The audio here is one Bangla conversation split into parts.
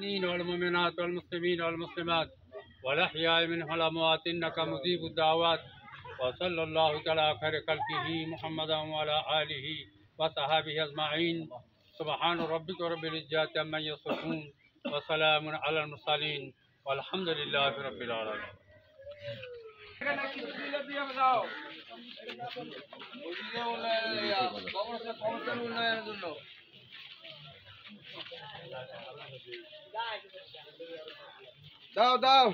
والمؤمنين والمؤمنات والمسلمين والمسلمات والأحياء منهم والأموات إنك مجيب الدعوات وصلى الله تعالى على خير خلقه محمد وعلى آله وصحبه أجمعين سبحان ربك رب العزة عما يصفون وسلام على المرسلين والحمد لله رب العالمين দাও দাও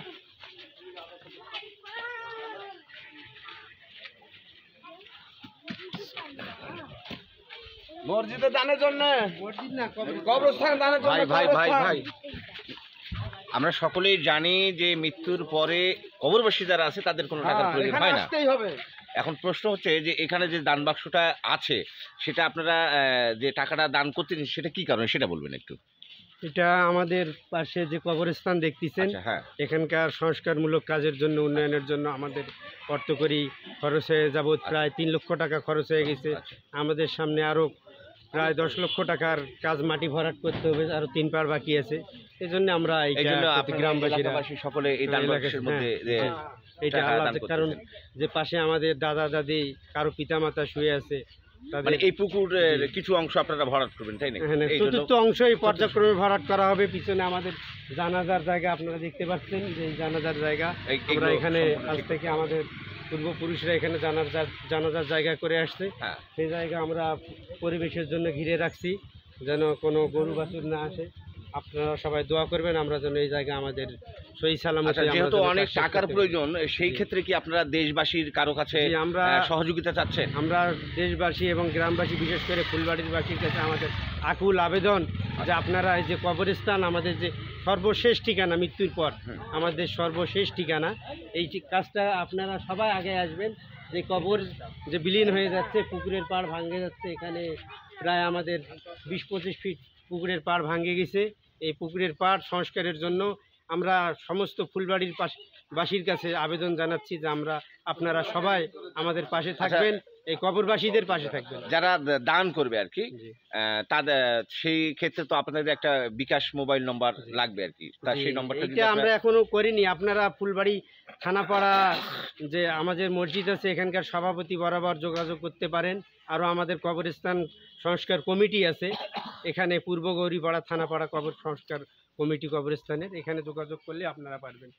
মসজিদে দানের জন্য মসজিদ না কবরস্থান দানের জন্য ভাই ভাই ভাই ভাই আমরা সকলেই জানি যে মৃত্যুর পরে কবরবাসী যারা আছে তাদের কোনো টাকার প্রয়োজন হয় না। এখন প্রশ্ন হচ্ছে যে এখানে যে দান বাক্সটা আছে সেটা আপনারা যে টাকাটা দান করতেন সেটা কি কারণে সেটা বলবেন একটু। এটা আমাদের পাশে যে কবরস্থান দেখতেছেন, হ্যাঁ, এখানকার সংস্কারমূলক কাজের জন্য উন্নয়নের জন্য আমাদের অর্থকরী খরচ হয়ে যাবৎ প্রায় 3 লক্ষ টাকা খরচ হয়ে গেছে। আমাদের সামনে আরও প্রায় 10 লক্ষ টাকার কাজ মাটি ভরাট করতে হবে, আরও 3 পার বাকি আছে। এই জন্য আমরা গ্রামবাসীরা সকলে এই দান বাক্সের মধ্যে এটা আলাদা, কারণ যে পাশে আমাদের দাদা দাদি কারো পিতামাতা শুয়ে আছে, মানে এই পুকুরের কিছু অংশ আপনারা ভরাট করবেন, তাই না? চতুর্থ অংশই পর্যায়ক্রমে ভরাট করা হবে। পিছনে আমাদের জানাজার জায়গা আপনারা দেখতে পাচ্ছেন, যে জানাজার জায়গা আমরা এখানে আজ থেকে আমাদের পূর্বপুরুষরা এখানে জানাজার জায়গা করে আসছে। সেই জায়গা আমরা পরিবেশের জন্য ঘিরে রাখছি যেন কোনো গরু বাছুর না আসে। আপনারা সবাই দোয়া করবেন আমরা যেন এই জায়গা আমাদের সহি সালামতে। যেহেতু অনেক টাকার প্রয়োজন, সেই ক্ষেত্রে কি আপনারা দেশবাসীর কারো কাছে আমরা সহযোগিতা চাচ্ছেন? আমরা দেশবাসী এবং গ্রামবাসী, বিশেষ করে ফুলবাড়ির বাসীর কাছে আমাদের আকুল আবেদন যে আপনারা এই যে কবরস্থান আমাদের যে সর্বশেষ ঠিকানা, মৃত্যুর পর আমাদের সর্বশেষ ঠিকানা, এই কাজটা আপনারা সবাই আগে আসবেন। যে কবর যে বিলীন হয়ে যাচ্ছে, পুকুরের পাড় ভাঙে যাচ্ছে, এখানে প্রায় আমাদের 20-25 ফিট পুকুরের পাড় ভাঙে গেছে। এই পুকুরের পাড় সংস্কারের জন্য আমরা সমস্ত ফুলবাড়ির বাসীর কাছে আবেদন জানাচ্ছি যে আপনারা সবাই আমাদের পাশে থাকবেন, এই কবরবাসীদের পাশে থাকবেন। যারা দান করবে আর কি, তাদের সেই ক্ষেত্রে তো আপনাদের একটা বিকাশ মোবাইল নম্বর লাগবে আর কি, তার সেই নম্বরটা আমরা এখনো করিনি। আপনারা ফুলবাড়ি থানাপাড়া যে আমাদের মসজিদ আছে, এখানকার সভাপতি বরাবর যোগাযোগ করতে পারেন। আরও আমাদের কবরস্থান সংস্কার কমিটি আছে, এখানে পূর্ব গৌরীপাড়া থানাপাড়া কবর সংস্কার কমিটি কবরস্থানের, এখানে যোগাযোগ করলে আপনারা পারবেন।